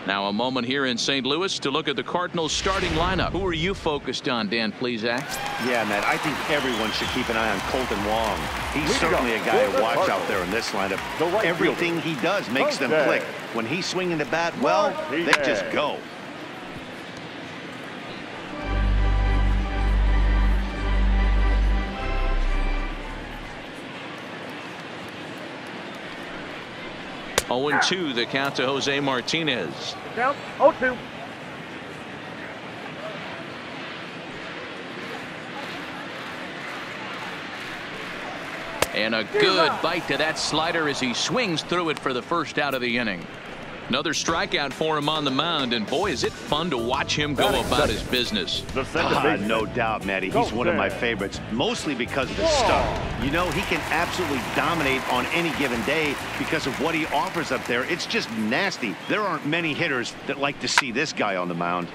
Now a moment here in St. Louis to look at the Cardinals starting lineup. Who are you focused on, Dan Plesac? Yeah, Matt, I think everyone should keep an eye on Colton Wong. He's certainly a guy to watch out there in this lineup. Everything he does makes them click. When he's swinging the bat, well, they just go. Oh, 0-2 the count to Jose Martinez. Count 0-2. And a good bite to that slider as he swings through it for the first out of the inning. Another strikeout for him on the mound, and boy, is it fun to watch him go about his business. No doubt, Matty. He's one of my favorites, mostly because of his stuff. You know, he can absolutely dominate on any given day because of what he offers up there. It's just nasty. There aren't many hitters that like to see this guy on the mound.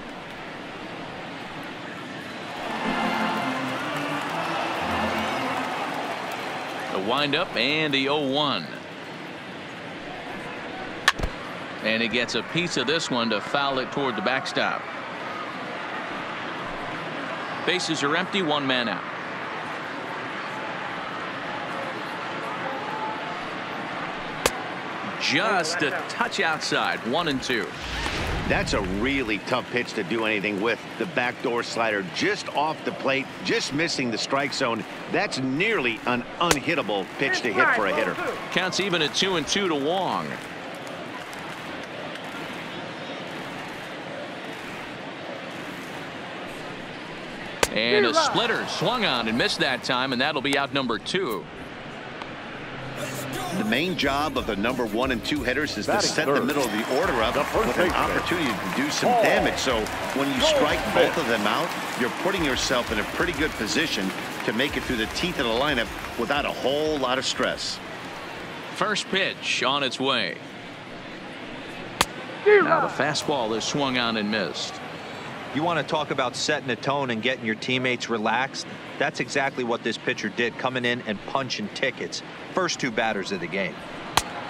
The windup and the 0-1. And he gets a piece of this one to foul it toward the backstop. Bases are empty, one man out. Just a touch outside, 1-2. That's a really tough pitch to do anything with. The backdoor slider just off the plate, just missing the strike zone. That's nearly an unhittable pitch to hit for a hitter. Counts even at 2-2 to Wong. And a splitter swung on and missed that time, and that'll be out number 2. The main job of the number 1 and 2 hitters is to set the middle of the order up with an opportunity to do some damage. So when you strike both of them out, you're putting yourself in a pretty good position to make it through the teeth of the lineup without a whole lot of stress. First pitch on its way. Now the fastball is swung on and missed. You want to talk about setting a tone and getting your teammates relaxed? That's exactly what this pitcher did, coming in and punching tickets. First 2 batters of the game.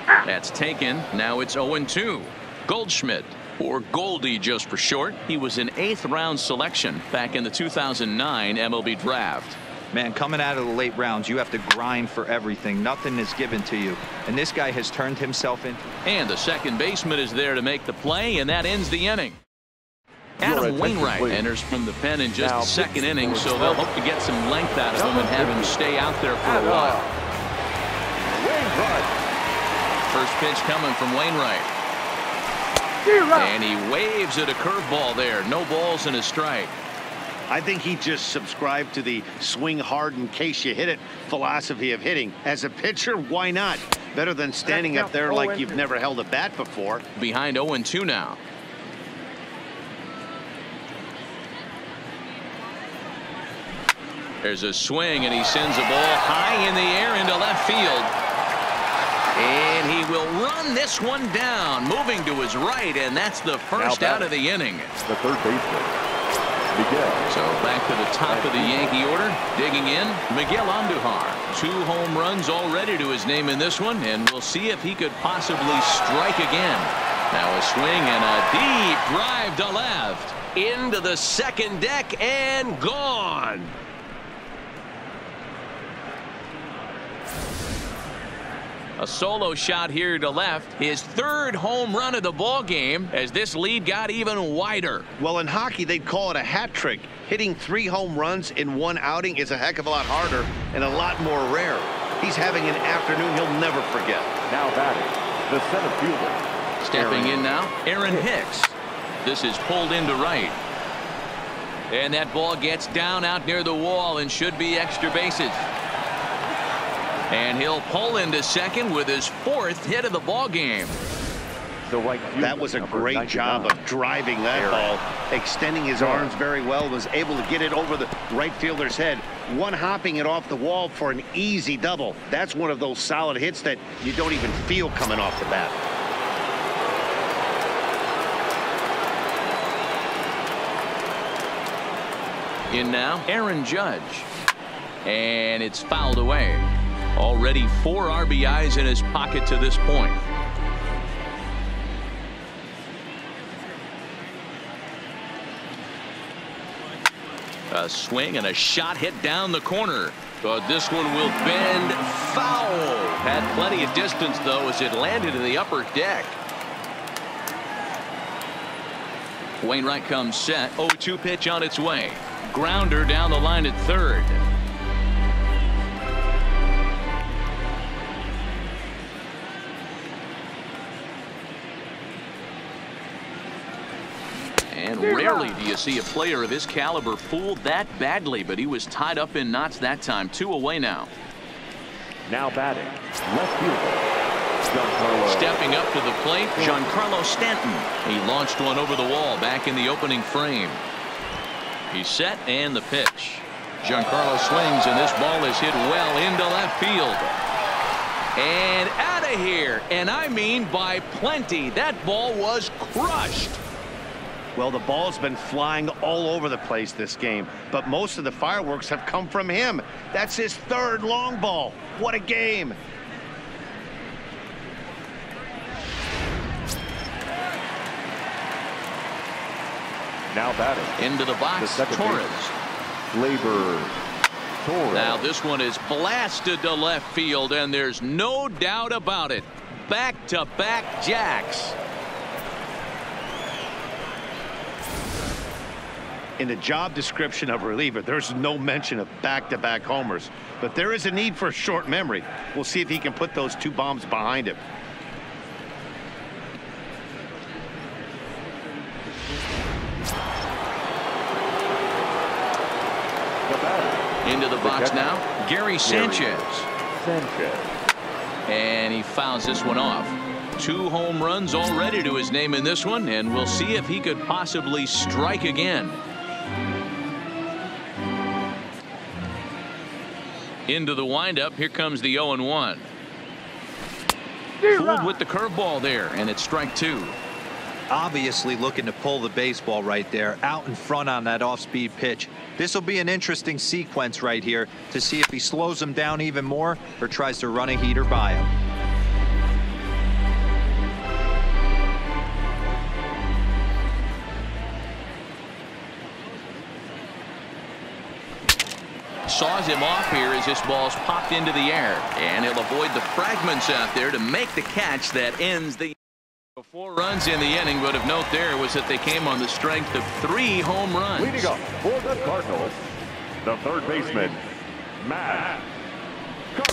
That's taken. Now it's 0-2. Goldschmidt, or Goldie just for short. He was an 8th round selection back in the 2009 MLB draft. Man, coming out of the late rounds, you have to grind for everything. Nothing is given to you. And this guy has turned himself in. And the second baseman is there to make the play, and that ends the inning. Adam Wainwright enters from the pen in just the second inning, so they'll hope to get some length out of him and have him stay out there for a while. First pitch coming from Wainwright. And he waves at a curveball there. No balls and a strike. I think he just subscribed to the swing hard in case you hit it philosophy of hitting. As a pitcher, why not? Better than standing up there like you've never held a bat before. Behind 0-2 now. There's a swing, and he sends a ball high in the air into left field. And he will run this one down, moving to his right, and that's the first out of the inning. The third baseman, Miguel. So back to the top of the Yankee order, digging in, Miguel Andujar. 2 home runs already to his name in this one, and we'll see if he could possibly strike again. Now a swing and a deep drive to left. Into the second deck and gone. A solo shot here to left. His 3rd home run of the ball game as this lead got even wider. Well, in hockey, they'd call it a hat trick. Hitting 3 home runs in 1 outing is a heck of a lot harder and a lot more rare. He's having an afternoon he'll never forget. Now batting, the center fielder. Stepping in now, Aaron Hicks. This is pulled into right. And that ball gets down out near the wall and should be extra bases. And he'll pull into second with his 4th hit of the ball game. That was a great job of driving that ball, extending his arms very well, was able to get it over the right fielder's head, one-hopping it off the wall for an easy double. That's one of those solid hits that you don't even feel coming off the bat. In now, Aaron Judge. And it's fouled away. Already 4 RBIs in his pocket to this point. A swing and a shot hit down the corner. But this one will bend foul. Had plenty of distance, though, as it landed in the upper deck. Wainwright comes set. 0-2 pitch on its way. Grounder down the line at third. And rarely do you see a player of his caliber fooled that badly, but he was tied up in knots that time. 2 away now. Now batting, left fielder, Giancarlo. Stepping up to the plate, Giancarlo Stanton. He launched one over the wall back in the opening frame. He's set and the pitch. Giancarlo swings, and this ball is hit well into left field. And out of here, and I mean by plenty. That ball was crushed. Well, the ball's been flying all over the place this game, but most of the fireworks have come from him. That's his third long ball. What a game. Now batting. Into the box, Torres. Torres. Now this one is blasted to left field, and there's no doubt about it. Back-to-back jacks. In the job description of reliever, there's no mention of back-to-back homers, but there is a need for a short memory. We'll see if he can put those 2 bombs behind him. Into the box now, Gary Sanchez. Sanchez. And he fouls this one off. 2 home runs already to his name in this one, and we'll see if he could possibly strike again. Into the windup, here comes the 0-1. Fooled with the curveball there, and it's strike 2. Obviously looking to pull the baseball right there out in front on that off-speed pitch. This will be an interesting sequence right here to see if he slows him down even more or tries to run a heater by him. Saws him off here as this ball's popped into the air, and he'll avoid the fragments out there to make the catch that ends the 4 runs in the inning. But of note there was that they came on the strength of 3 home runs. Leading up for the Cardinals, the third baseman, Matt.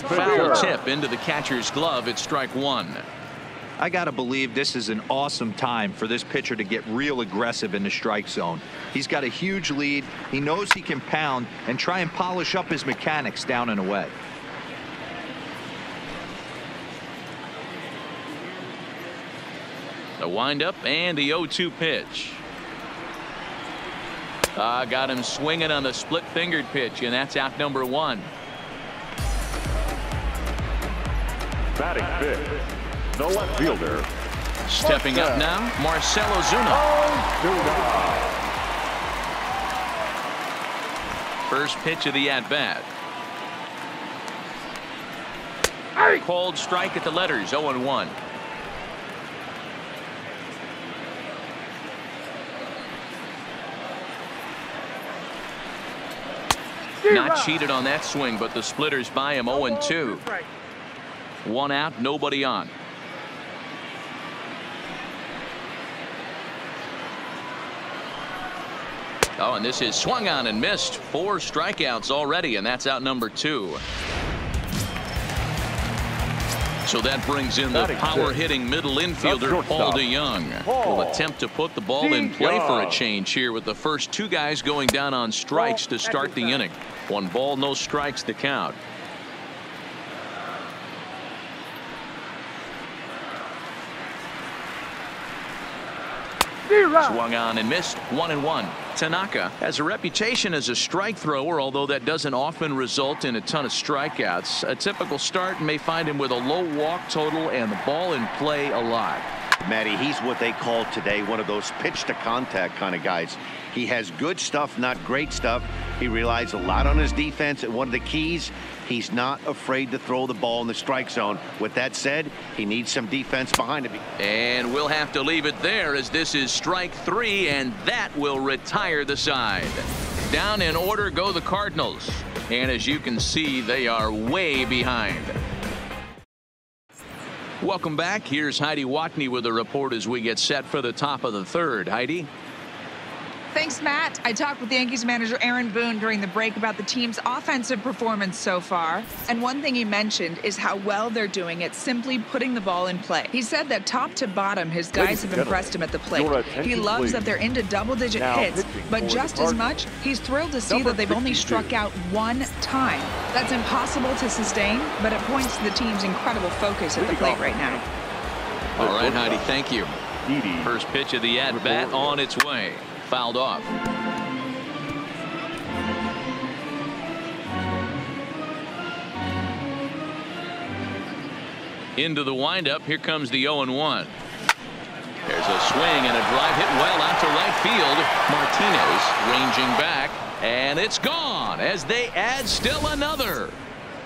Foul tip into the catcher's glove. It's strike 1. I got to believe this is an awesome time for this pitcher to get real aggressive in the strike zone. He's got a huge lead. He knows he can pound and try and polish up his mechanics down and away. The windup and the 0-2 pitch. Got him swinging on the split-fingered pitch, and that's out number 1. Batting fifth, the left fielder. Stepping up now, Marcell Ozuna. First pitch of the at-bat. Called strike at the letters, 0-1. Not cheated on that swing, but the splitters by him. 0-2. 1 out, nobody on. Oh, and this is swung on and missed. 4 strikeouts already, and that's out number 2. So that brings in the power-hitting middle infielder, Paul DeYoung. Will attempt to put the ball in play for a change here with the first 2 guys going down on strikes to start the inning. 1 ball, no strikes to count. Swung on and missed. 1-1. Tanaka has a reputation as a strike thrower, although that doesn't often result in a ton of strikeouts. A typical start may find him with a low walk total and the ball in play a lot. Matty, he's what they call today one of those pitch to contact kind of guys. He has good stuff, not great stuff. He relies a lot on his defense, and one of the keys, he's not afraid to throw the ball in the strike zone. With that said, he needs some defense behind him. And we'll have to leave it there, as this is strike 3, and that will retire the side. Down in order go the Cardinals. And as you can see, they are way behind. Welcome back. Here's Heidi Watney with a report as we get set for the top of the third. Heidi? Thanks, Matt. I talked with Yankees manager Aaron Boone during the break about the team's offensive performance so far. And one thing he mentioned is how well they're doing at simply putting the ball in play. He said that top to bottom, his guys have impressed him at the plate. He loves that they're into double-digit hits, but just as much, he's thrilled to see that they've only struck out one time. That's impossible to sustain, but it points to the team's incredible focus at the plate right now. All right, Heidi, thank you. First pitch of the at-bat on its way. Fouled off. Into the windup. Here comes the 0-1. There's a swing and a drive hit well out to right field. Martinez ranging back, and it's gone as they add still another.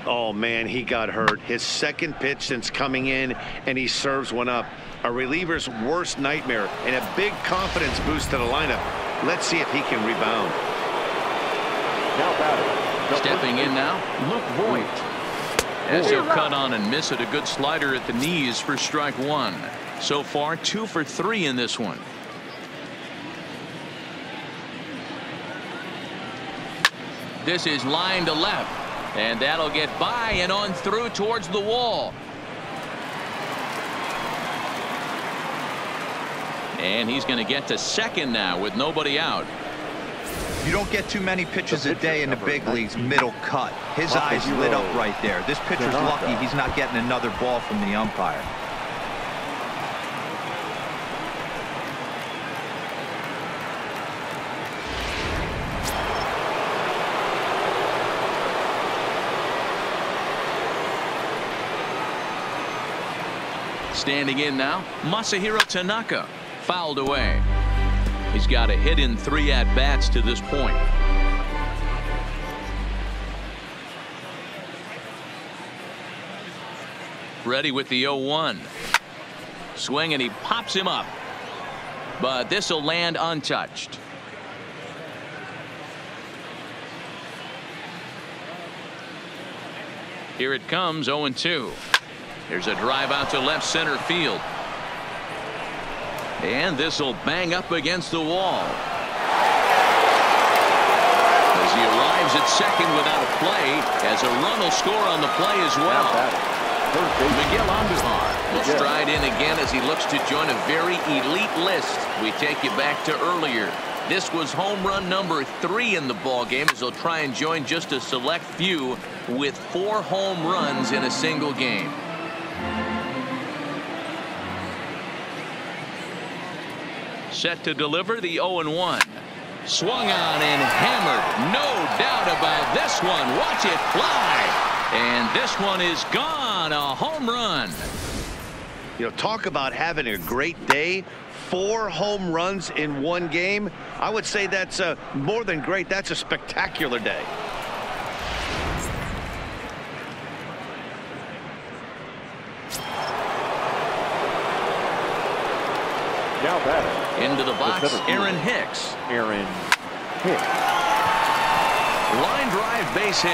Oh man, he got hurt. His second pitch since coming in, and he serves one up. A reliever's worst nightmare and a big confidence boost to the lineup. Let's see if he can rebound. Now batting. Stepping in now, Luke Voigt. As he'll cut on and miss it, a good slider at the knees for strike one. So far, 2 for 3 in this one. This is line to left, and that'll get by and on through towards the wall. And he's going to get to second now with nobody out. You don't get too many pitches a day in the big leagues middle cut. His eyes lit up right there. This pitcher's lucky he's not getting another ball from the umpire. Standing in now, Masahiro Tanaka. Fouled away. He's got a hit in 3 at-bats to this point. Ready with the 0-1. Swing, and he pops him up. But this will land untouched. Here it comes, 0-2. There's a drive out to left center field. And this will bang up against the wall. As he arrives at second without a play, as a run will score on the play as well. Miguel Andujar will stride in again as he looks to join a very elite list. We take you back to earlier. This was home run number 3 in the ball game, as he'll try and join just a select few with 4 home runs in a single game. Set to deliver the 0-1. Swung on and hammered. No doubt about this one. Watch it fly. And this one is gone. A home run. You know, talk about having a great day. 4 home runs in one game. I would say that's more than great. That's a spectacular day. Now batting. Into the box, Aaron Hicks. Aaron Hicks. Line drive, base hit.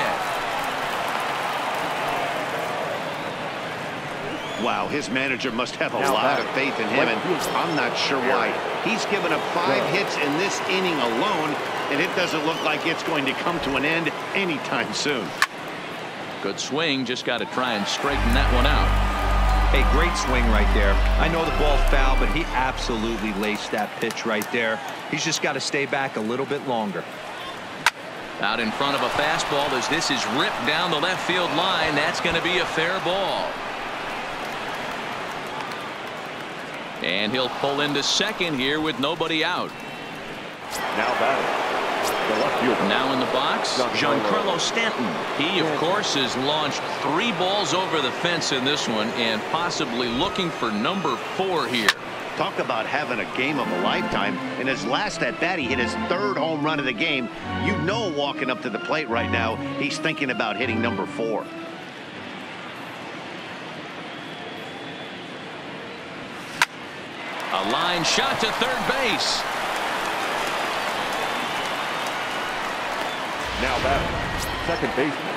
Wow, his manager must have a lot of faith in him, and I'm not sure why. He's given up 5 hits in this inning alone, and it doesn't look like it's going to come to an end anytime soon. Good swing, just got to try and straighten that one out. Hey, great swing right there. I know the ball's foul, but he absolutely laced that pitch right there. He's just got to stay back a little bit longer. Out in front of a fastball as this is ripped down the left field line. That's going to be a fair ball. And he'll pull into second here with nobody out. Now batting. Now in the box, Giancarlo Stanton. He, of course, has launched 3 balls over the fence in this one, and possibly looking for number 4 here. Talk about having a game of a lifetime. In his last at bat, he hit his 3rd home run of the game. You know, walking up to the plate right now, he's thinking about hitting number 4. A line shot to third base. Now batting, second baseman.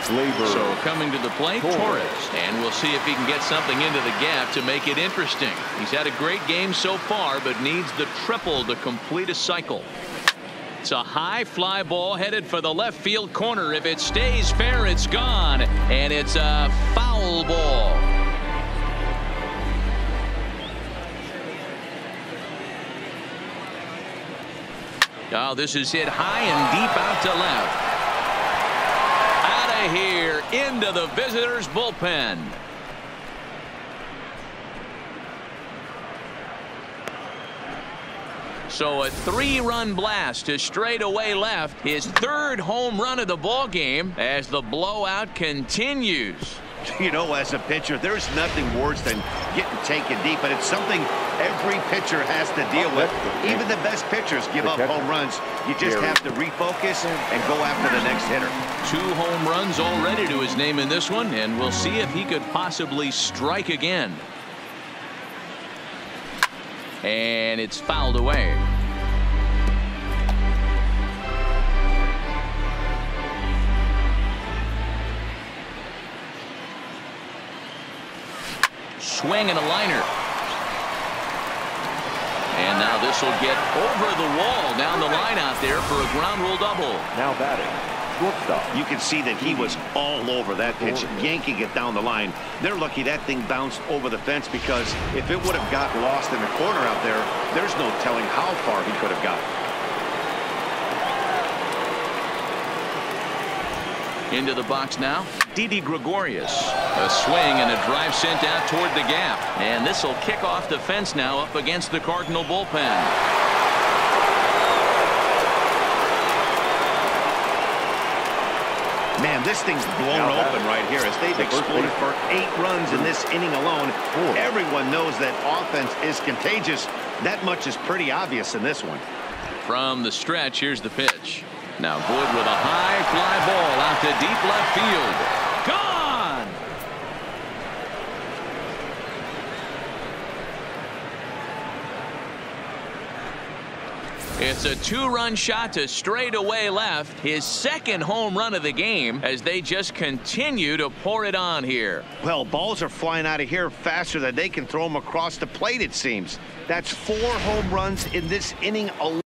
So coming to the plate, Torres. And we'll see if he can get something into the gap to make it interesting. He's had a great game so far, but needs the triple to complete a cycle. It's a high fly ball headed for the left field corner. If it stays fair, it's gone. And it's a foul ball. Oh, this is hit high and deep out to left. Out of here into the visitors' bullpen. So a 3-run blast to straightaway left, his third home run of the ball game as the blowout continues. You know, as a pitcher, there's nothing worse than getting taken deep, but it's something every pitcher has to deal with. Even the best pitchers give up home runs. You just have to refocus and go after the next hitter. 2 home runs already to his name in this one, and we'll see if he could possibly strike again. And it's fouled away. Swing and a liner. And now this will get over the wall down the line out there for a ground rule double. Now batting, shortstop. You can see that he was all over that pitch, yanking it down the line. They're lucky that thing bounced over the fence, because if it would have got lost in the corner out there, there's no telling how far he could have got. Into the box now, Didi Gregorius. A swing and a drive sent out toward the gap. And this will kick off the fence now up against the Cardinal bullpen. Man, this thing's blown open right here as they've exploded for 8 runs in this inning alone. Everyone knows that offense is contagious. That much is pretty obvious in this one. From the stretch, here's the pitch. Now Wood with a high fly ball out to deep left field. Gone! It's a 2-run shot to straightaway left, his second home run of the game, as they just continue to pour it on here. Well, balls are flying out of here faster than they can throw them across the plate, it seems. That's 4 home runs in this inning alone.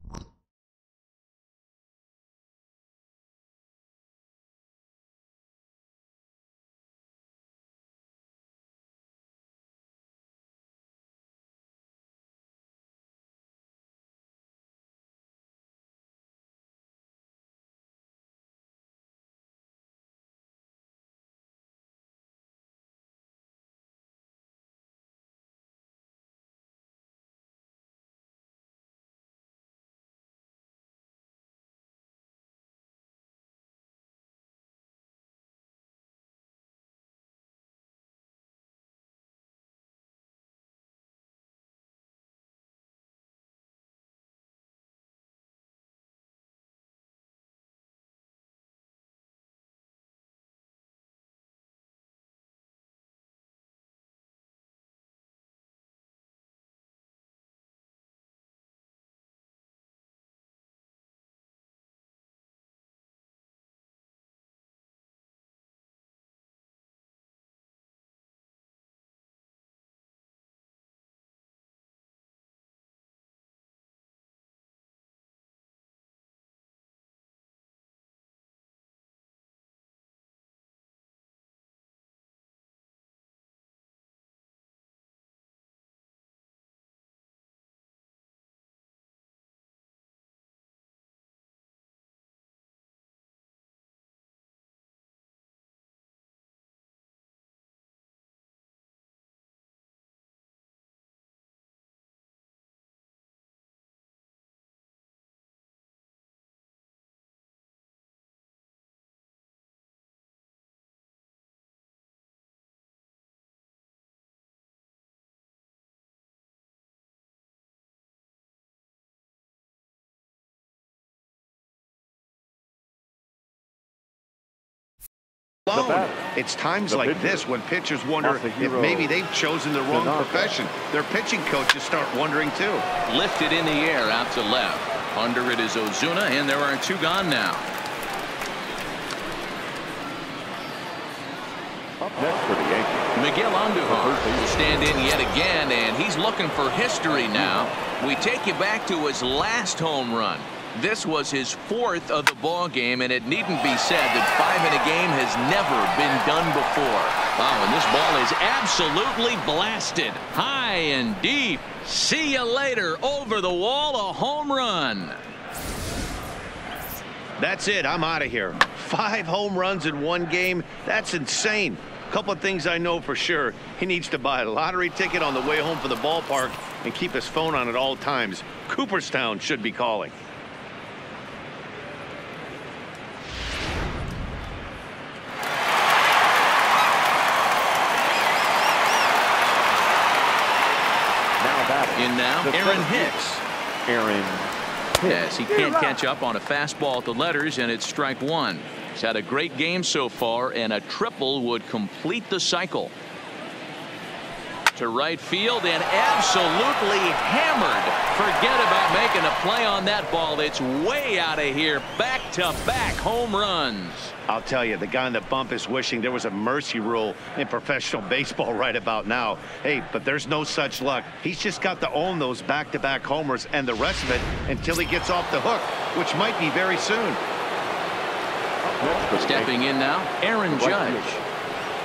It's times like this when pitchers wonder if maybe they've chosen the wrong profession. Their pitching coaches start wondering too. Lifted in the air out to left. Under it is Ozuna, and there are 2 gone now. Up next for the Yankees, Miguel Andujar will stand in yet again, and he's looking for history now. We take you back to his last home run. This was his 4th of the ball game, and it needn't be said that 5 in a game has never been done before. Wow, and this ball is absolutely blasted high and deep. See you later. Over the wall, a home run. That's it. I'm out of here. 5 home runs in 1 game. That's insane. A couple of things I know for sure. He needs to buy a lottery ticket on the way home from the ballpark and keep his phone on at all times. Cooperstown should be calling. In now, Aaron Hicks. Yes, he can't catch up on a fastball at the letters, and it's strike 1. He's had a great game so far, and a triple would complete the cycle. To right field and absolutely hammered. Forget about making a play on that ball. It's way out of here. Back-to-back home runs. I'll tell you, the guy on the bump is wishing there was a mercy rule in professional baseball right about now. Hey, but there's no such luck. He's just got to own those back-to-back homers and the rest of it until he gets off the hook, which might be very soon. Stepping in now, Aaron Judge.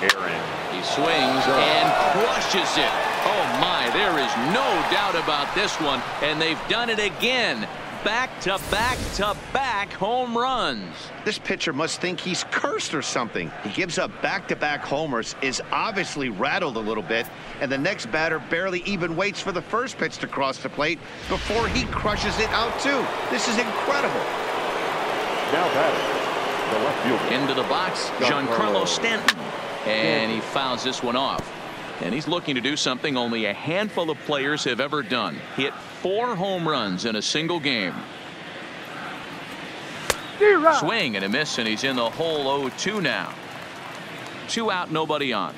He swings and crushes it. Oh my, there is no doubt about this one, and they've done it again. Back-to-back-to-back home runs. This pitcher must think he's cursed or something. He gives up back-to-back homers, is obviously rattled a little bit, and the next batter barely even waits for the first pitch to cross the plate before he crushes it out too. This is incredible. now batting, the left fielder. Into the box, Giancarlo Stanton. And he fouls this one off. And he's looking to do something only a handful of players have ever done. Hit 4 home runs in a single game. Swing and a miss, and he's in the hole 0-2 now. 2 out, nobody on.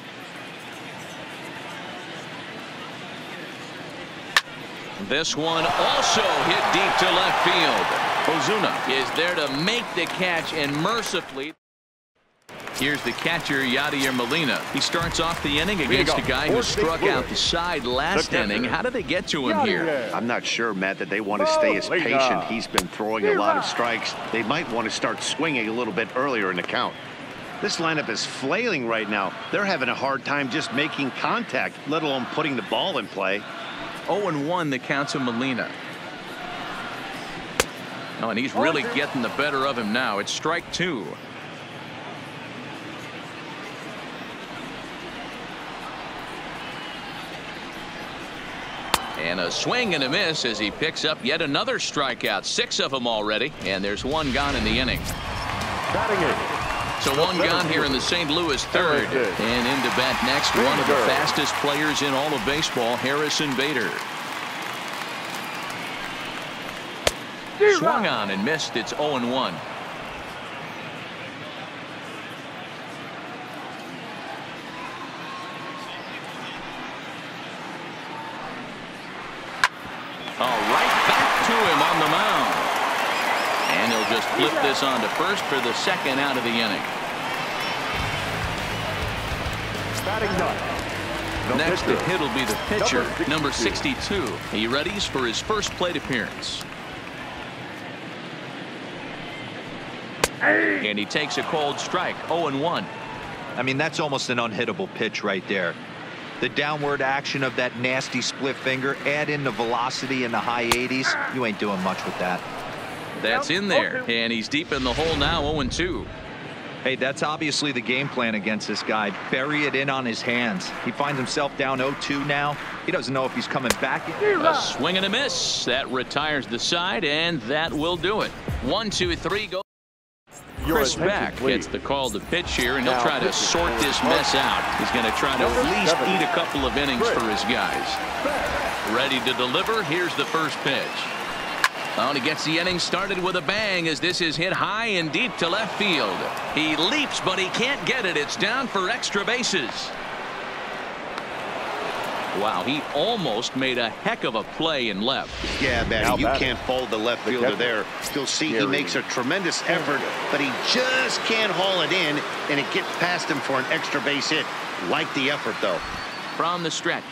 This one also hit deep to left field. Ozuna is there to make the catch, and mercifully, here's the catcher, Yadier Molina. He starts off the inning against a guy who struck out the side last inning. How did they get to him here? I'm not sure, Matt, that they want to stay as patient. He's been throwing a lot of strikes. They might want to start swinging a little bit earlier in the count. This lineup is flailing right now. They're having a hard time just making contact, let alone putting the ball in play. 0-1 the count to Molina. Oh, and he's really getting the better of him now. It's strike 2. And a swing and a miss as he picks up yet another strikeout. 6 of them already, and there's 1 gone in the inning. So 1 gone here in the St. Louis third. And into bat next, one of the fastest players in all of baseball, Harrison Bader. Swung on and missed. It's 0-1. On the mound, and he'll just flip this on to first for the 2nd out of the inning. Next to hit will be the pitcher, number 62. He readies for his first plate appearance. And he takes a cold strike. 0-1. I mean, that's almost an unhittable pitch right there. The downward action of that nasty split finger, add in the velocity in the high 80s, you ain't doing much with that. That's in there, and he's deep in the hole now. 0-2. Hey, that's obviously the game plan against this guy. Bury it in on his hands. He finds himself down 0-2 now. He doesn't know if he's coming back. A swing and a miss. That retires the side, and that will do it. 1-2-3 go. Chris Beck gets the call to pitch here, and he'll try to sort this mess out. He's going to try to at least eat a couple of innings for his guys. Ready to deliver. Here's the first pitch. Oh, and he gets the inning started with a bang as this is hit high and deep to left field. He leaps, but he can't get it. It's down for extra bases. Wow, he almost made a heck of a play in left. Yeah, Matty, you can't fold the left fielder there. You'll see he makes a tremendous effort, but he just can't haul it in, and it gets past him for an extra base hit. Like the effort, though. From the stretch.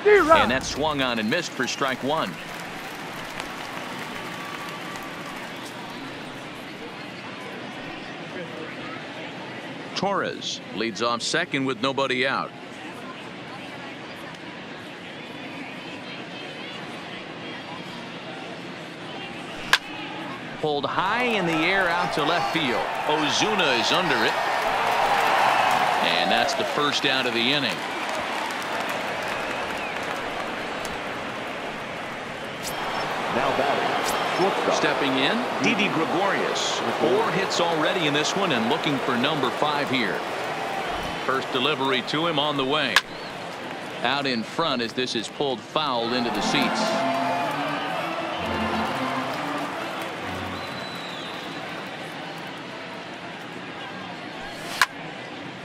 And that swung on and missed for strike one. Torres leads off second with nobody out. Pulled high in the air out to left field. Ozuna is under it. And that's the first out of the inning. Now batting, shortstop. Stepping in, Didi Gregorius. 4 hits already in this one and looking for number 5 here. First delivery to him on the way. Out in front as this is pulled foul into the seats.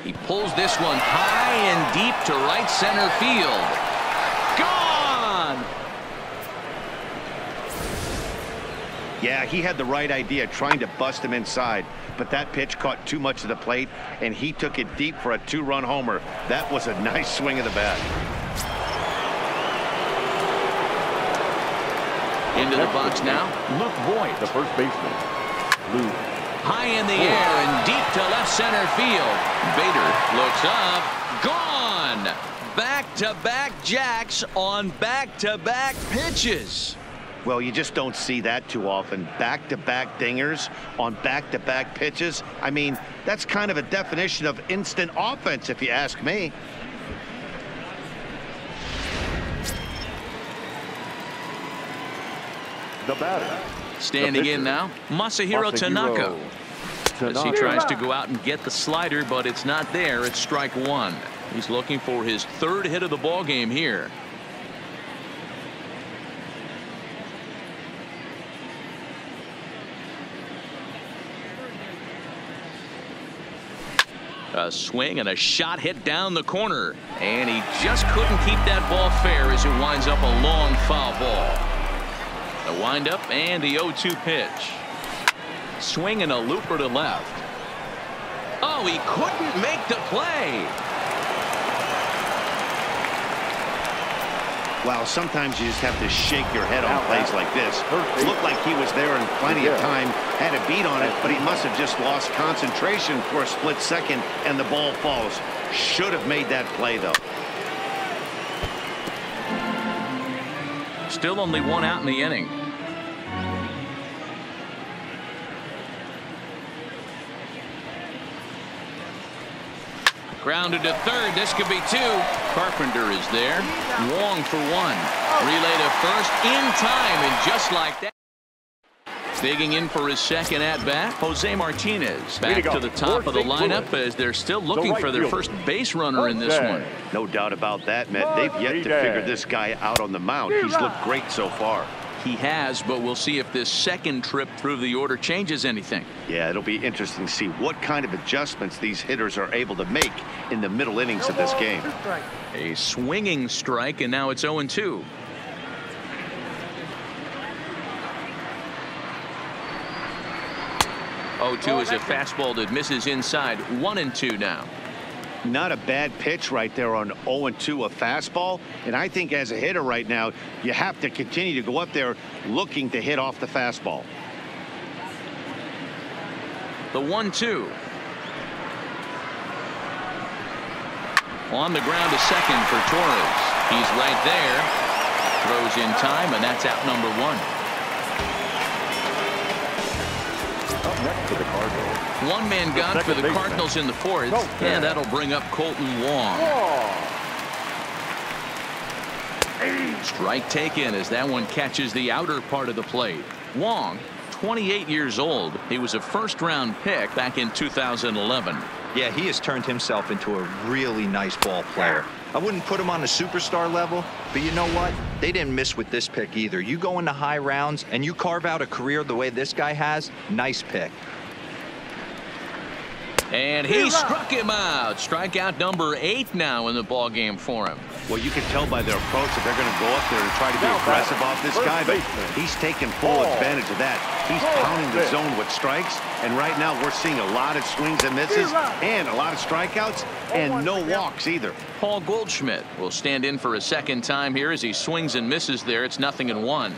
He pulls this one high and deep to right center field. Gone! Yeah, he had the right idea trying to bust him inside, but that pitch caught too much of the plate, and he took it deep for a 2-run homer. That was a nice swing of the bat. Into the box now, Luke Voigt, the first baseman. Luke. high in the air and deep to left center field. Bader looks up. Gone. Back-to-back jacks on back-to-back pitches. Well, you just don't see that too often. Back-to-back dingers on back-to-back pitches. I mean, that's kind of a definition of instant offense, if you ask me. The batter. Standing in now, Masahiro Tanaka. As he tries to go out and get the slider, but it's not there. It's strike one. He's looking for his third hit of the ball game here. A swing and a shot hit down the corner, and he just couldn't keep that ball fair as it winds up a long foul ball. The windup and the 0-2 pitch. Swing and a looper to left. Oh, he couldn't make the play. Wow, sometimes you just have to shake your head on plays like this. It looked like he was there in plenty of time, had a beat on it, but he must have just lost concentration for a split second, and the ball falls. Should have made that play, though. Still only one out in the inning. Grounded to third. This could be two. Carpenter is there. Wong for one. Relay to first in time, and just like that. Digging in for his second at bat, Jose Martinez back to the top of the lineup as they're still looking for their first base runner in this one. No doubt about that, Matt. They've yet to figure this guy out on the mound. He's looked great so far. He has, but we'll see if this second trip through the order changes anything. Yeah, it'll be interesting to see what kind of adjustments these hitters are able to make in the middle innings of this game. A swinging strike, and now it's 0-2. Oh, is a fastball that misses inside. 1-2 now. Not a bad pitch right there on 0-2, a fastball. And I think as a hitter right now, you have to continue to go up there looking to hit off the fastball. The 1-2. On the ground to second for Torres. He's right there. Throws in time, and that's out number one. Up next for the Cardinals. One man gone for the Cardinals in the fourth, and that'll bring up Colton Wong. Strike taken as that one catches the outer part of the plate. Wong, 28 years old. He was a first-round pick back in 2011. Yeah, he has turned himself into a really nice ball player. I wouldn't put him on a superstar level, but you know what? They didn't miss with this pick either. You go into high rounds and you carve out a career the way this guy has, nice pick. And he struck him out. Strikeout number 8 now in the ball game for him. Well, you can tell by their approach that they're going to go up there and try to be aggressive off this guy, but he's taking full advantage of that. He's pounding the zone with strikes, and right now we're seeing a lot of swings and misses and a lot of strikeouts and no walks either. Paul Goldschmidt will stand in for a second time here as he swings and misses there. It's 0-1.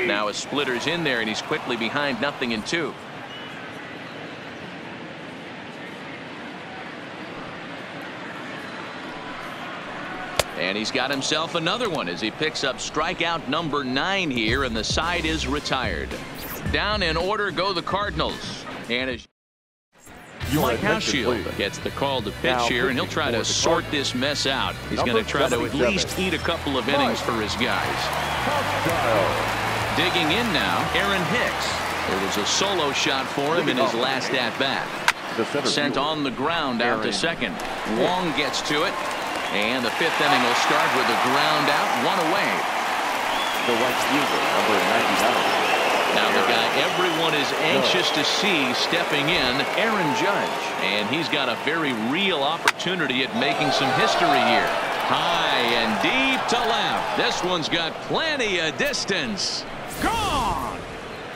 Now a splitter's in there, and he's quickly behind 0-2. And he's got himself another one as he picks up strikeout number 9 here, and the side is retired. Down in order go the Cardinals. And as Mike Hauschild gets the call to pitch here, and he'll try to sort this mess out. He's going to try to at least eat a couple of innings for his guys. Digging in now, Aaron Hicks. There was a solo shot for him in his last at-bat. Sent on the ground out to second. Wong gets to it. And the 5th inning will start with a ground out, 1 away. The right fielder, number 99. Now the guy everyone is anxious to see stepping in, Aaron Judge. And he's got a very real opportunity at making some history here. High and deep to left. This one's got plenty of distance. Gone!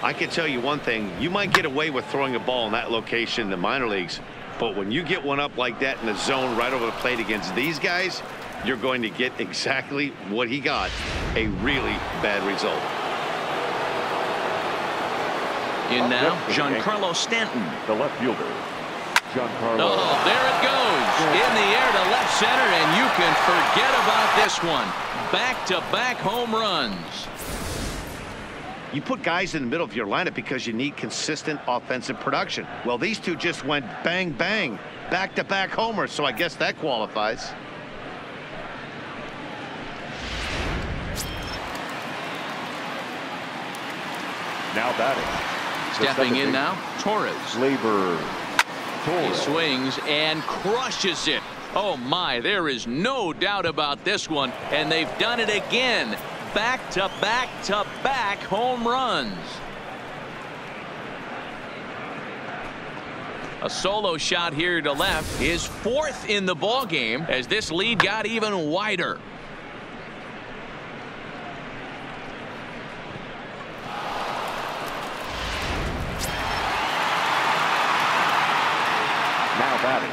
I can tell you one thing. You might get away with throwing a ball in that location in the minor leagues. But when you get one up like that in the zone right over the plate against these guys, you're going to get exactly what he got, a really bad result. In now, Giancarlo Stanton. The left fielder, Giancarlo. Oh, there it goes. In the air to left center, and you can forget about this one. Back-to-back home runs. You put guys in the middle of your lineup because you need consistent offensive production. Well, these two just went bang, bang, back-to-back homers, so I guess that qualifies. Now batting. Stepping in now, Torres. Torres. He swings and crushes it. Oh, my, there is no doubt about this one, and they've done it again. Back-to-back-to-back home runs. A solo shot here to left, his 4th in the ball game as this lead got even wider. Now batting.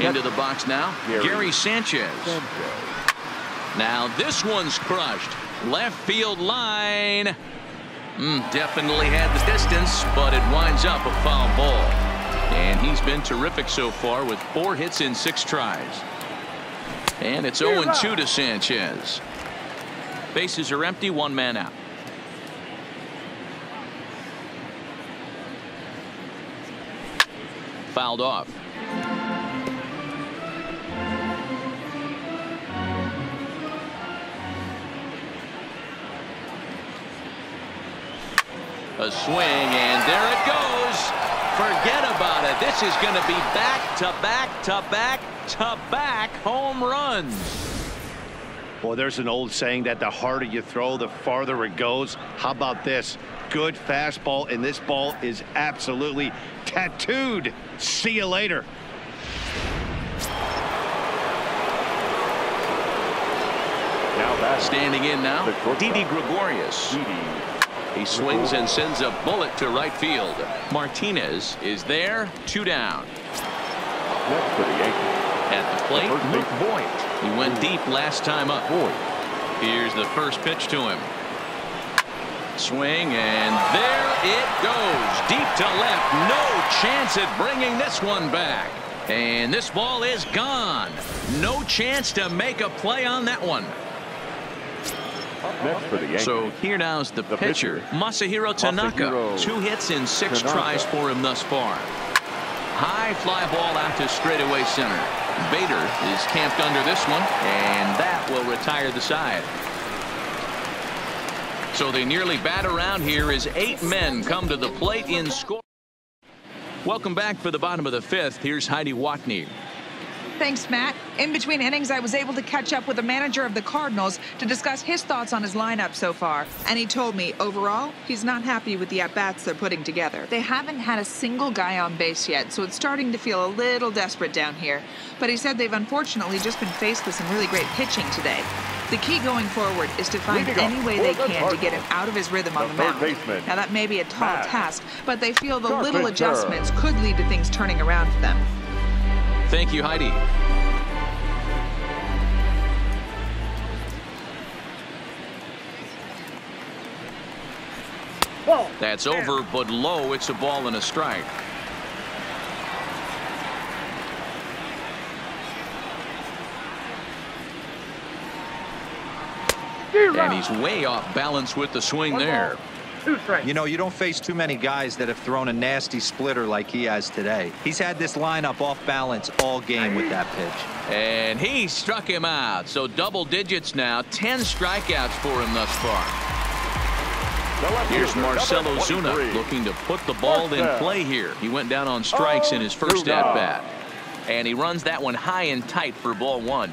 Into the box now, Gary Sanchez. Now this one's crushed. Left field line. Definitely had the distance, but it winds up a foul ball. And he's been terrific so far with 4 hits in 6 tries. And it's 0-2 to Sanchez. Bases are empty, 1 man out. Fouled off. A swing, and there it goes. Forget about it. This is going to be back-to-back-to-back-to-back home runs. Well, there's an old saying that the harder you throw, the farther it goes. How about this? Good fastball, and this ball is absolutely tattooed. See you later. Now standing in now, Didi Gregorius. He swings and sends a bullet to right field. Martinez is there, 2 down. Next for the Yankees. At the plate, Luke Voigt. He went deep last time up. Here's the first pitch to him. Swing, and there it goes. Deep to left. No chance at bringing this one back. And this ball is gone. No chance to make a play on that one. Next for the Yankees. So here now's the pitcher, Masahiro Tanaka. 2 hits in 6 tries for him thus far. High fly ball out to straightaway center. Bader is camped under this one, and that will retire the side. So they nearly bat around here as 8 men come to the plate in score. Welcome back for the bottom of the 5th. Here's Heidi Watney. Thanks, Matt. In between innings, I was able to catch up with the manager of the Cardinals to discuss his thoughts on his lineup so far. And he told me, overall, he's not happy with the at-bats they're putting together. They haven't had a single guy on base yet, so it's starting to feel a little desperate down here. But he said they've unfortunately just been faced with some really great pitching today. The key going forward is to find any way they can to get him out of his rhythm on the mound. Now, that may be a tall task, but they feel the little adjustments could lead to things turning around for them. Thank you, Heidi. That's over, but low. It's a ball and a strike. And he's way off balance with the swing there. You know, you don't face too many guys that have thrown a nasty splitter like he has today. He's had this lineup off balance all game with that pitch. And he struck him out. So double digits now. 10 strikeouts for him thus far. Here's Marcelo Zuna looking to put the ball in play here. He went down on strikes in his first at-bat. And he runs that one high and tight for ball one.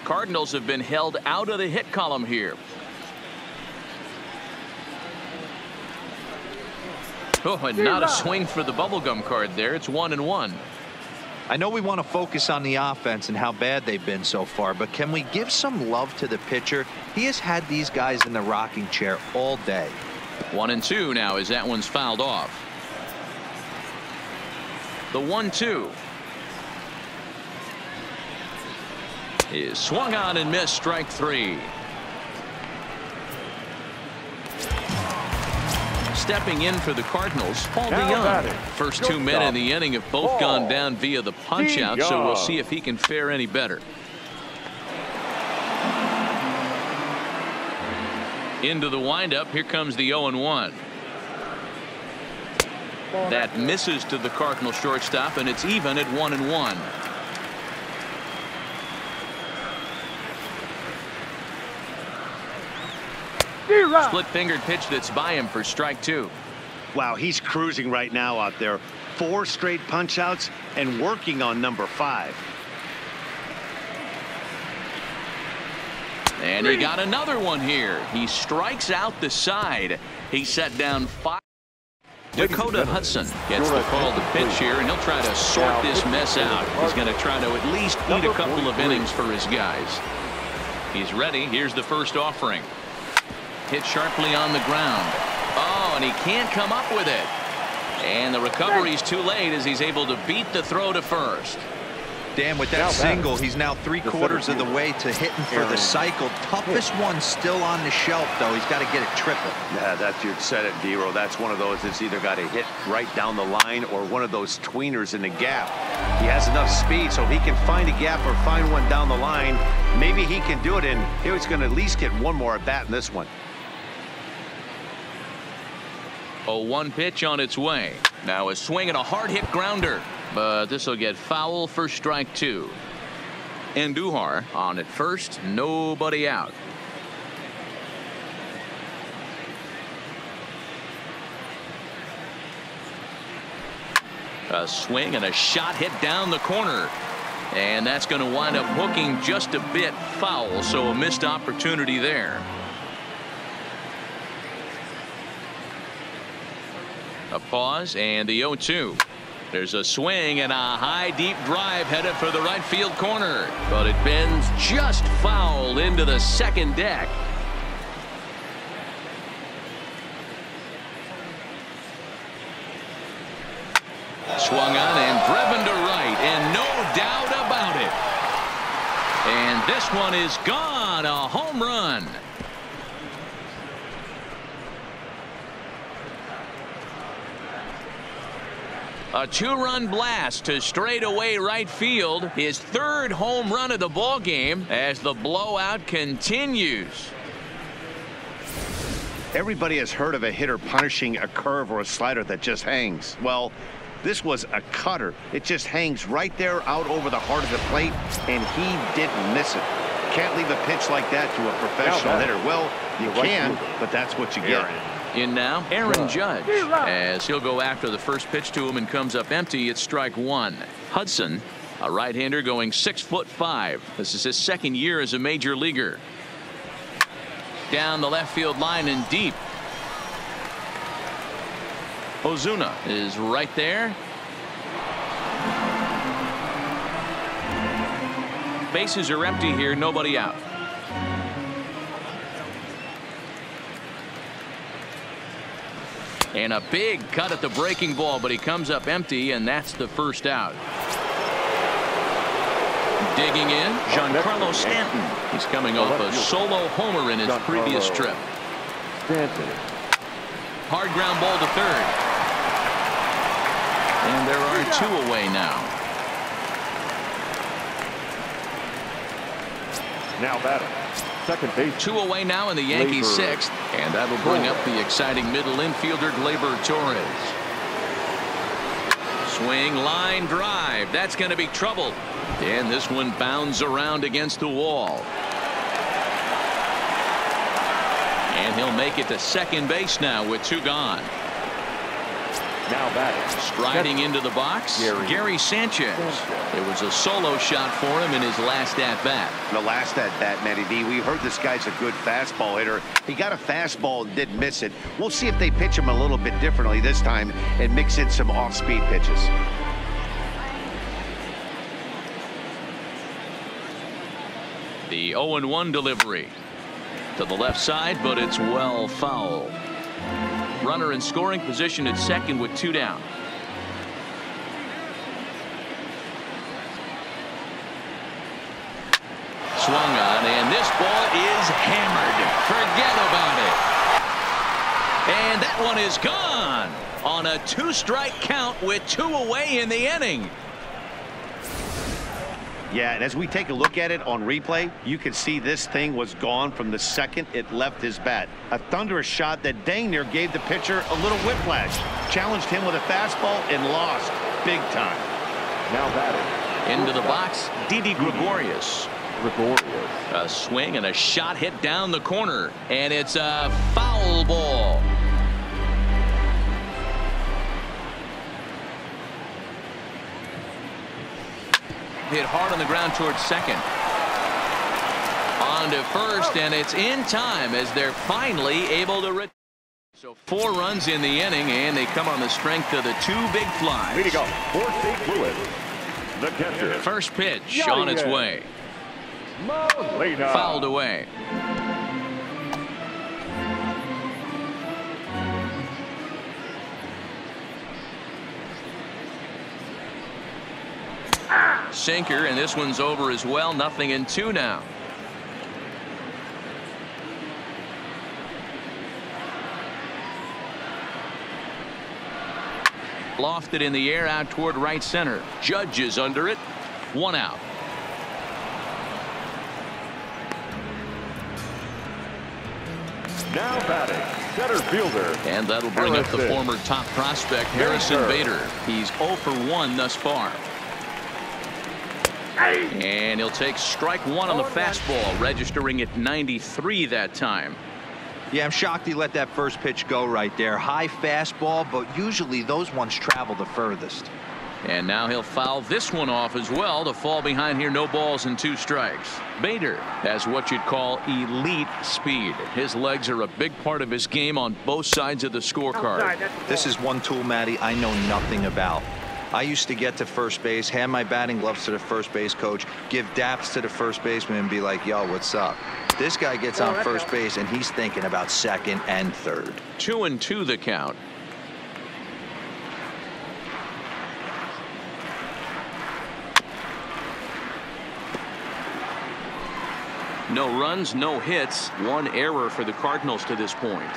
Cardinals have been held out of the hit column here. Oh, and not a swing for the bubblegum card there. It's 1-1. I know we want to focus on the offense and how bad they've been so far, but can we give some love to the pitcher? He has had these guys in the rocking chair all day. 1-2 now as that one's fouled off. The 1-2 is swung on and missed. Strike three. Stepping in for the Cardinals, Paul DeYoung. First 2 men in the inning have both gone down via the punch out, so we'll see if he can fare any better. Into the windup. Here comes the 0-1. That misses to the Cardinal shortstop, and it's even at 1-1. Split-fingered pitch that's by him for strike two. Wow, he's cruising right now out there. 4 straight punch-outs and working on number 5. And he got another one here. He strikes out the side. He set down 5. Dakota Hudson gets the call to pitch here, and he'll try to sort this mess out. He's going to try to at least eat a couple of innings for his guys. He's ready. Here's the first offering. Hit sharply on the ground. Oh, and he can't come up with it. And the recovery's too late as he's able to beat the throw to first. Dan, with that single, he's now 3/4 of the way to hitting for the cycle. Toughest one still on the shelf, though. He's got to get it triple. Yeah, that's, you said it, D-Row. That's one of those that's either got to hit right down the line or one of those tweeners in the gap. He has enough speed, so he can find a gap or find one down the line. Maybe he can do it, and he's going to at least get one more at bat in this one. 0-1 pitch on its way. Now a swing and a hard hit grounder, but this will get foul for strike two. Andujar on at first, nobody out. A swing and a shot hit down the corner, and that's going to wind up hooking just a bit foul, so a missed opportunity there. A pause and the 0-2. There's a swing and a high deep drive headed for the right field corner, but it bends just foul into the second deck. Swung on and driven to right, and no doubt about it. And this one is gone. A home run. A 2-run blast to straightaway right field. His 3rd home run of the ball game as the blowout continues. Everybody has heard of a hitter punishing a curve or a slider that just hangs. Well, this was a cutter. It just hangs right there out over the heart of the plate, and he didn't miss it. Can't leave a pitch like that to a professional hitter. Well, you can, but that's what you get. In now, Aaron Judge, as he'll go after the first pitch to him and comes up empty. It's strike one. Hudson A right-hander going 6'5". This is his second year as a major leaguer. Down the left field line and deep. Ozuna is right there. Bases are empty here, nobody out. And a big cut at the breaking ball, but he comes up empty, and that's the first out. Digging in, Giancarlo Stanton. He's coming off a solo homer in his previous trip. Hard ground ball to third. And there are two away now. Now batting, second base. Two away now in the Yankees' sixth, and that'll bring up the exciting middle infielder Gleyber Torres. Swing, line drive. That's going to be trouble. And this one bounds around against the wall. And he'll make it to second base now with two gone. Now batting, striding into the box, Gary Sanchez. It was a solo shot for him in his last at-bat. The last at-bat, Matty D, we heard this guy's a good fastball hitter. He got a fastball and didn't miss it. We'll see if they pitch him a little bit differently this time and mix in some off-speed pitches. The 0-1 delivery to the left side, but it's well foul. Runner in scoring position at second with two down. Swung on, and this ball is hammered. Forget about it. And that one is gone on a two-strike count with two away in the inning. Yeah, and as we take a look at it on replay, you can see this thing was gone from the second it left his bat. A thunderous shot that dang near gave the pitcher a little whiplash. Challenged him with a fastball and lost big time. Now batting, into the box, Didi Gregorius. A swing and a shot hit down the corner, and it's a foul ball. Hit hard on the ground towards second. On to first, and it's in time as they're finally able to so 4 runs in the inning, and they come on the strength of the two big flies. Way to go for St. Louis, the catcher. First pitch on its way. Fouled away. Sinker, and this one's over as well. 0-2 now. Lofted in the air out toward right center. Judge is under it. 1 out. Now batting, center fielder. And that'll bring up the former top prospect Harrison Bader. He's 0 for 1 thus far. And he'll take strike 1 on the fastball, registering at 93 that time. Yeah, I'm shocked he let that first pitch go right there. High fastball, but usually those ones travel the furthest. And now he'll foul this one off as well to fall behind here. No balls and 2 strikes. Bader has what you'd call elite speed. His legs are a big part of his game on both sides of the scorecard. This is one tool, Matty, I know nothing about. I used to get to first base, hand my batting gloves to the first base coach, give daps to the first baseman, and be like, yo, what's up? This guy gets on first base, and he's thinking about second and third. 2-2 the count. No runs, no hits, 1 error for the Cardinals to this point.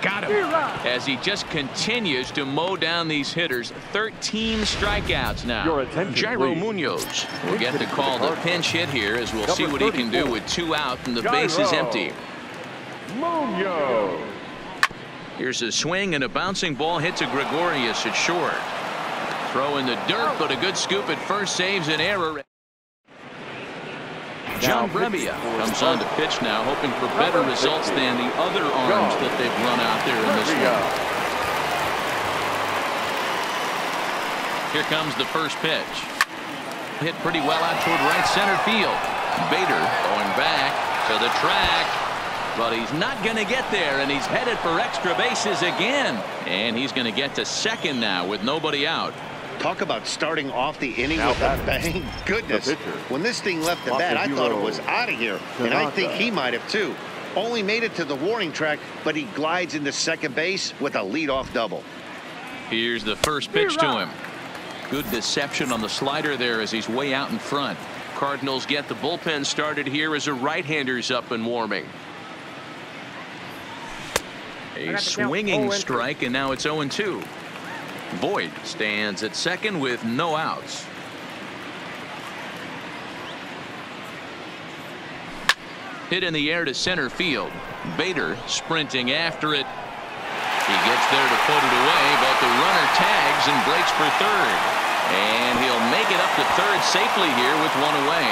Got him as he just continues to mow down these hitters. 13 strikeouts now. Jairo Munoz will get the call. The pinch hit here as we'll see what he can do with 2 out and the base is empty. Munoz. Here's a swing and a bouncing ball hits a Gregorius at short. Throw in the dirt, but a good scoop at first saves an error. John Brebbia comes on to pitch now, hoping for better results than the other arms that they've run out there in this one. Here comes the first pitch. Hit pretty well out toward right center field. Bader going back to the track, but he's not going to get there, and he's headed for extra bases again. And he's going to get to second now with nobody out. Talk about starting off the inning with a bang. Goodness, when this thing left the bat, I thought it was out of here, and I think he might have too. Only made it to the warning track, but he glides into second base with a leadoff double. Here's the first pitch to him. Good deception on the slider there as he's way out in front. Cardinals get the bullpen started here as a right-hander's up and warming. A swinging strike, and now it's 0-2. Voit stands at second with no outs. Hit in the air to center field. Bader sprinting after it. He gets there to put it away, but the runner tags and breaks for third. And he'll make it up to third safely here with one away.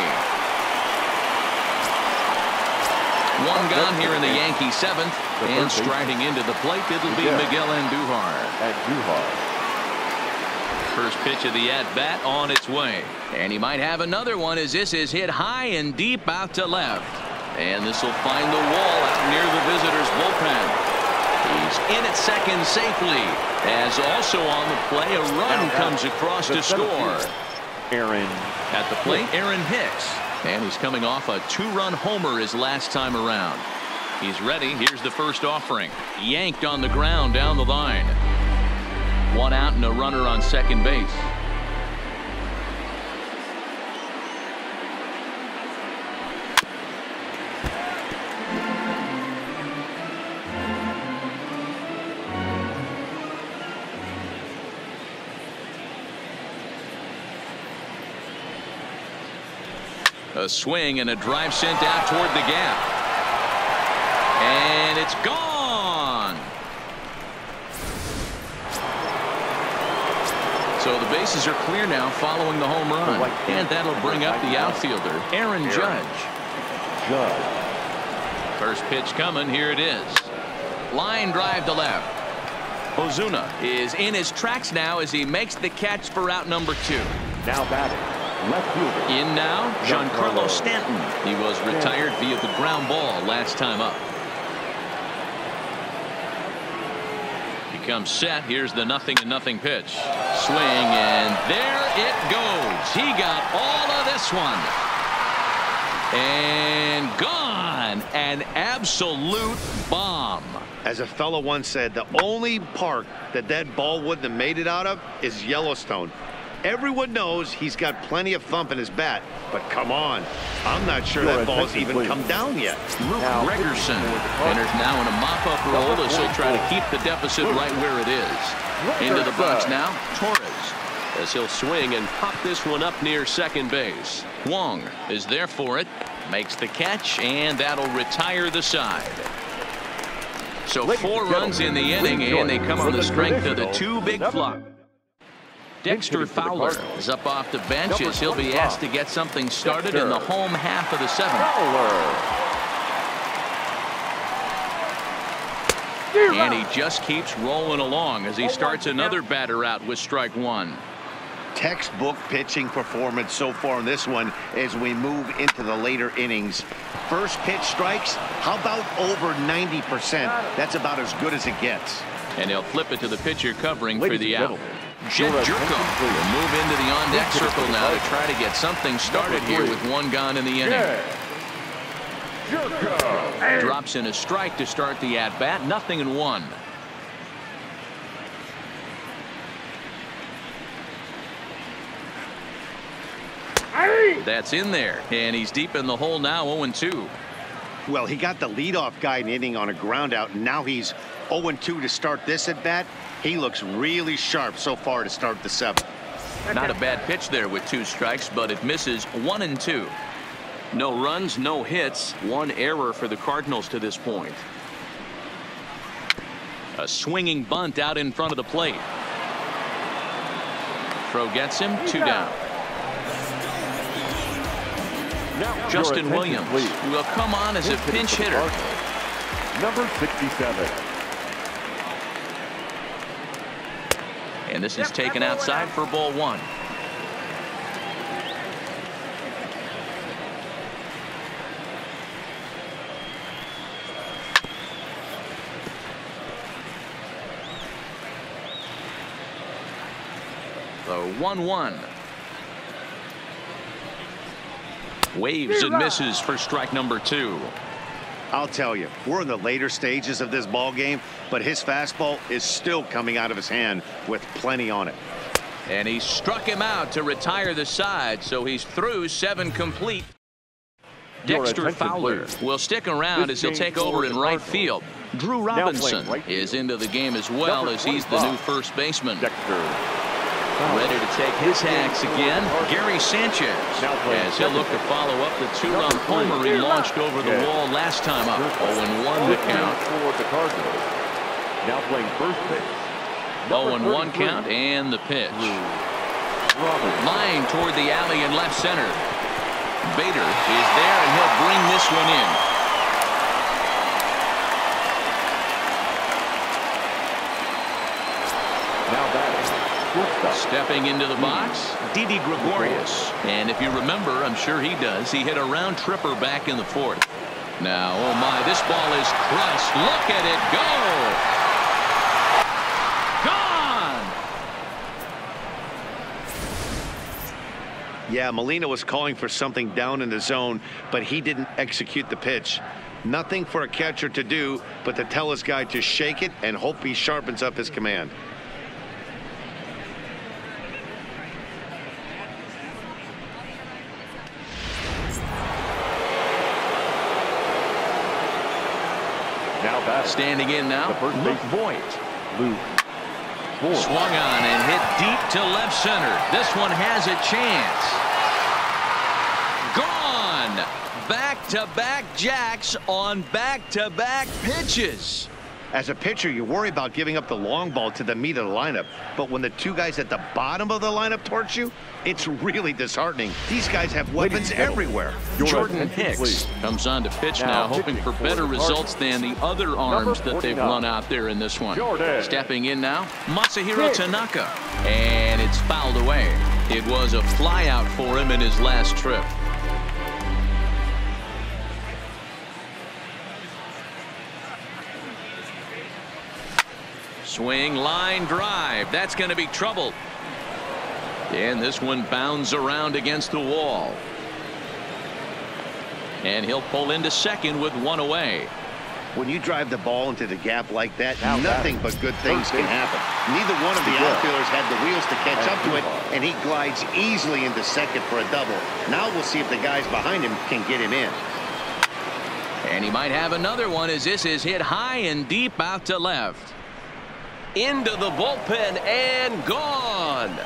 One gone here in the Yankee seventh. And striding into the plate, it'll be Miguel Andujar. First pitch of the at-bat on its way. And he might have another one as this is hit high and deep out to left. And this will find the wall out near the visitors' bullpen. He's in at second safely, as also on the play a run comes across to score. Aaron at the plate, Aaron Hicks, and he's coming off a two-run homer his last time around. He's ready. Here's the first offering. Yanked on the ground down the line. One out and a runner on second base. A swing and a drive sent out toward the gap. And it's gone. So the bases are clear now following the home run. And that'll bring up the outfielder, Aaron Judge. First pitch coming. Here it is. Line drive to left. Ozuna is in his tracks now as he makes the catch for out number 2. Now batting. Left fielder. In now, Giancarlo Stanton. He was retired via the ground ball last time up. He comes set. Here's the 0-0 pitch. Swing, and there it goes. He got all of this one. And gone. An absolute bomb. As a fellow once said, the only park that ball wouldn't have made it out of is Yellowstone. Everyone knows he's got plenty of thump in his bat, but come on. I'm not sure that ball's even come down yet. Luke Gregerson enters now in a mop-up role as he'll try to keep the deficit right where it is. Into the box now, Torres, as he'll swing and pop this one up near second base. Wong is there for it, makes the catch, and that'll retire the side. So 4 runs in the inning, and they come on the strength of the 2 big flops. Dexter Fowler is up off the bench as he'll be asked to get something started in the home half of the 7th. And he just keeps rolling along as he starts another batter out with strike 1. Textbook pitching performance so far in this one as we move into the later innings. First pitch strikes, how about over 90%? That's about as good as it gets. And he'll flip it to the pitcher covering for the out. Jed Jerko will move into the on-deck circle now to try to get something started here with 1 gone in the inning. Drops in a strike to start the at-bat. 0-1. That's in there, and he's deep in the hole now. 0-2. Well, he got the leadoff guy in the inning on a ground out, and now he's 0-2 to start this at bat. He looks really sharp so far to start the 7th. Not a bad pitch there with 2 strikes, but it misses. 1-2. No runs, no hits, 1 error for the Cardinals to this point. A swinging bunt out in front of the plate. Throw gets him. 2 down. Justin Williams will come on as a pinch hitter. Number 67. And this is taken outside for ball one. The 1-1. Waves and misses for strike number 2. I'll tell you, we're in the later stages of this ball game, but his fastball is still coming out of his hand with plenty on it. And he struck him out to retire the side, so he's through 7 complete. Dexter Fowler will stick around as he'll take over in right field. Drew Robinson is into the game as well, as he's the new first baseman. Ready to take his hacks again, Gary Sanchez, as he'll look to follow up the 2-run homer he launched over the wall last time up. 0-1 the count. Now playing first base. 0-1 count and the pitch. Line toward the alley in left center. Bader is there, and he'll bring this one in. Stepping into the box, Didi Gregorius. And if you remember, I'm sure he does, he hit a round tripper back in the 4th. Now, oh my, this ball is crushed. Look at it go. Gone! Yeah, Molina was calling for something down in the zone, but he didn't execute the pitch. Nothing for a catcher to do but to tell his guy to shake it and hope he sharpens up his command. Standing in now, Luke Voigt. Swung on and hit deep to left center. This one has a chance. Gone. Back-to-back jacks on back-to-back pitches. As a pitcher, you worry about giving up the long ball to the meat of the lineup. But when the 2 guys at the bottom of the lineup torch you, it's really disheartening. These guys have weapons everywhere. Jordan Hicks comes on to pitch now, hoping for better results than the other arms that they've run out there in this one. Stepping in now, Masahiro Tanaka. And it's fouled away. It was a flyout for him in his last trip. Swing, line drive. That's going to be trouble. And this one bounds around against the wall. And he'll pull into second with 1 away. When you drive the ball into the gap like that, nothing but good things can happen. Neither one of the outfielders had the wheels to catch up to it, and he glides easily into second for a double. Now we'll see if the guys behind him can get him in. And he might have another one as this is hit high and deep out to left. Into the bullpen and gone.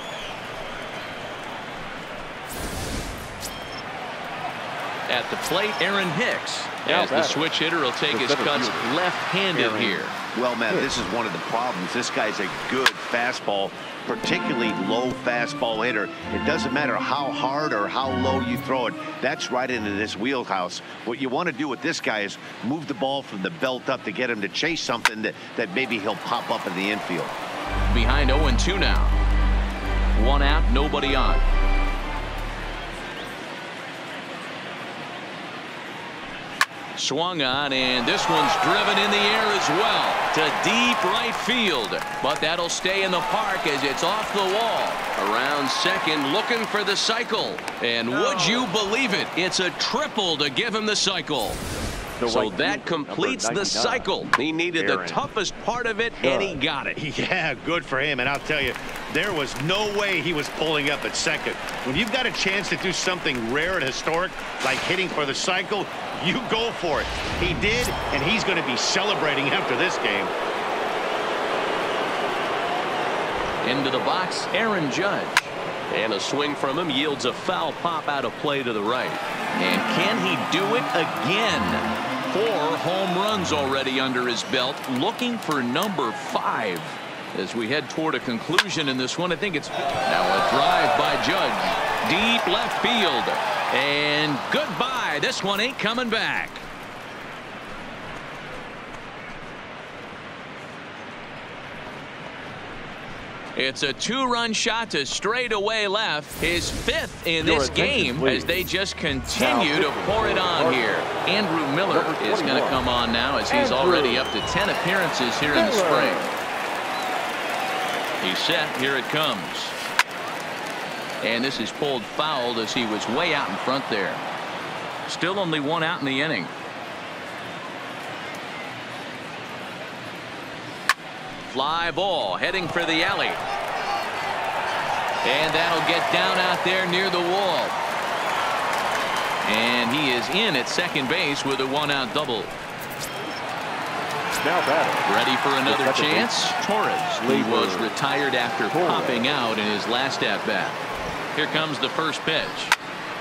At the plate, Aaron Hicks, as the switch hitter will take his cuts left-handed here. Well, Matt, this is one of the problems. This guy's a good fastball, particularly low fastball hitter. It doesn't matter how hard or how low you throw it. That's right into this wheelhouse. What you want to do with this guy is move the ball from the belt up to get him to chase something that maybe he'll pop up in the infield. Behind 0-2 now. 1 out, nobody on. Swung on, and this one's driven in the air as well to deep right field. But that'll stay in the park as it's off the wall. Around second, looking for the cycle. And would you believe it? It's a triple to give him the cycle. So that completes the cycle. He needed the toughest part of it, and he got it. Yeah, good for him. And I'll tell you, there was no way he was pulling up at second. When you've got a chance to do something rare and historic, like hitting for the cycle, you go for it. He did, and he's going to be celebrating after this game. Into the box, Aaron Judge. And a swing from him yields a foul pop out of play to the right. And can he do it again? 4 home runs already under his belt, looking for number 5. As we head toward a conclusion in this one, I think it's now a drive by Judge. Deep left field. And goodbye. This one ain't coming back. It's a 2-run shot to straightaway left, his 5th in this game, as they just continue to pour it on here. Andrew Miller is going to come on now, as he's already up to 10 appearances here in the spring. He's set. Here it comes. And this is pulled fouled as he was way out in front there. Still only 1 out in the inning. Fly ball heading for the alley. And that'll get down out there near the wall. And he is in at second base with a 1-out double. Now batting. Ready for another chance. Torres, who was retired after popping out in his last at bat. Here comes the first pitch.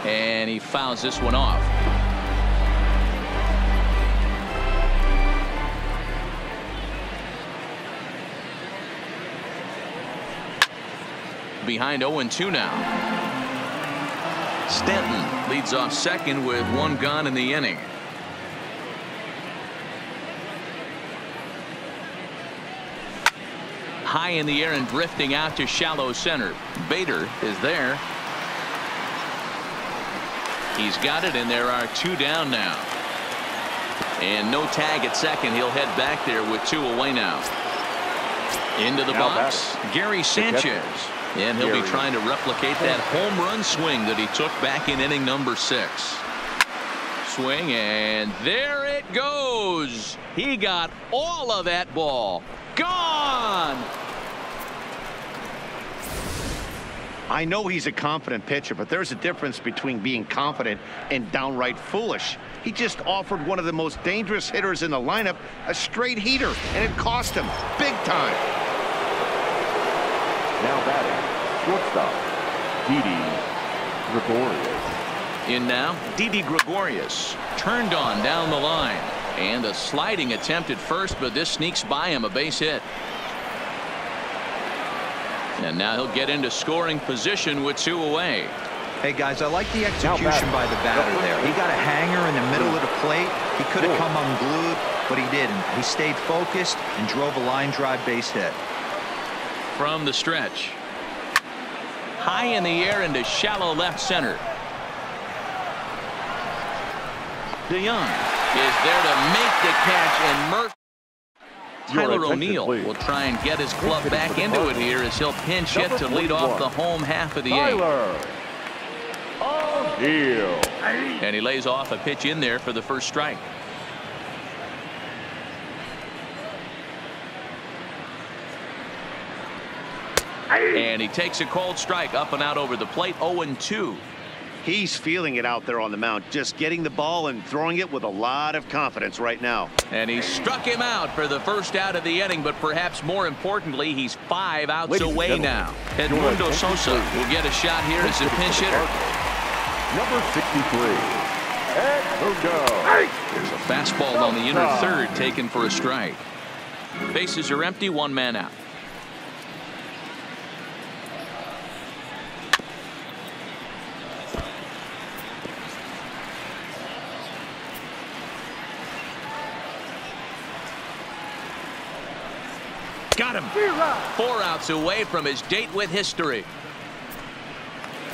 And he fouls this one off. Behind 0-2 now. Stanton leads off second with 1 gone in the inning. High in the air and drifting out to shallow center. Bader is there. He's got it, and there are 2 down now. And no tag at second. He'll head back there with 2 away now. Into the box, Gary Sanchez. And he'll be trying to replicate that home run swing that he took back in inning number 6. Swing, and there it goes. He got all of that ball. Gone. I know he's a confident pitcher, but there's a difference between being confident and downright foolish. He just offered one of the most dangerous hitters in the lineup a straight heater, and it cost him big time. Now batting, shortstop, Didi Gregorius. In now, Didi Gregorius. Turned on down the line. And a sliding attempt at first, but this sneaks by him, a base hit. And now he'll get into scoring position with 2 away. Hey, guys, I like the execution by the batter there. He got a hanger in the middle of the plate. He could have come unglued, but he didn't. He stayed focused and drove a line drive base hit. From the stretch. High in the air into shallow left center. DeYoung is there to make the catch, and Murphy. Tyler O'Neill will try and get his glove back into it here as he'll pinch hit to lead off the home half of the 8th. O'Neill. And he lays off a pitch in there for the first strike. And he takes a cold strike up and out over the plate. 0-2. He's feeling it out there on the mound, just getting the ball and throwing it with a lot of confidence right now. And he struck him out for the first out of the inning, but perhaps more importantly, he's 5 outs away now. Edmundo Sosa will get a shot here as a pinch hitter. Number 63, Edmundo. There's a fastball on the inner third taken for a strike. Bases are empty, 1 man out. Got him. 4 outs away from his date with history.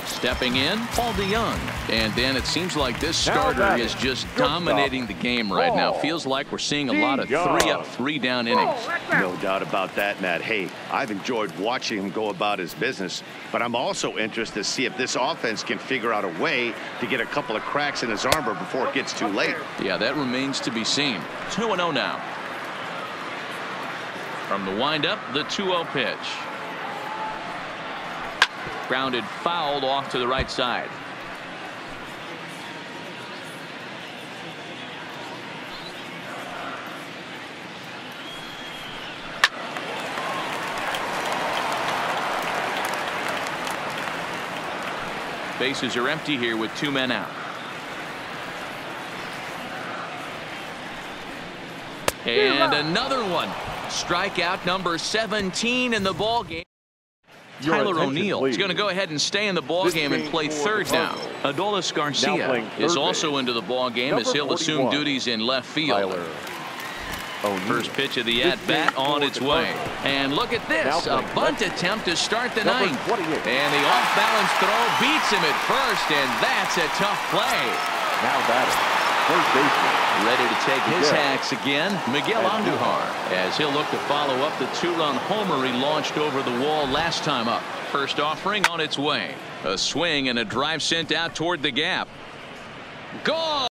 Stepping in, Paul DeYoung. And then it seems like this starter is just dominating the game right now. Feels like we're seeing a lot of 3-up, 3-down innings. No doubt about that, Matt. Hey, I've enjoyed watching him go about his business, but I'm also interested to see if this offense can figure out a way to get a couple of cracks in his armor before it gets too late. Yeah, that remains to be seen. 2-0 now. From the windup, the 2-0 pitch. Grounded fouled off to the right side. Bases are empty here with 2 men out. And another one. Strikeout number 17 in the ball game. Tyler O'Neill is going to go ahead and stay in the ball game and play third now. Adolis Garcia is also into the ball game as he'll assume duties in left field. First pitch of the at-bat on its way. And look at this. A bunt attempt to start the ninth. And the off-balance throw beats him at first, and that's a tough play. Now batting, first baseman. Ready to take his hacks again, Miguel Andujar, as he'll look to follow up the two-run homer he launched over the wall last time up. First offering on its way. A swing and a drive sent out toward the gap. Gone!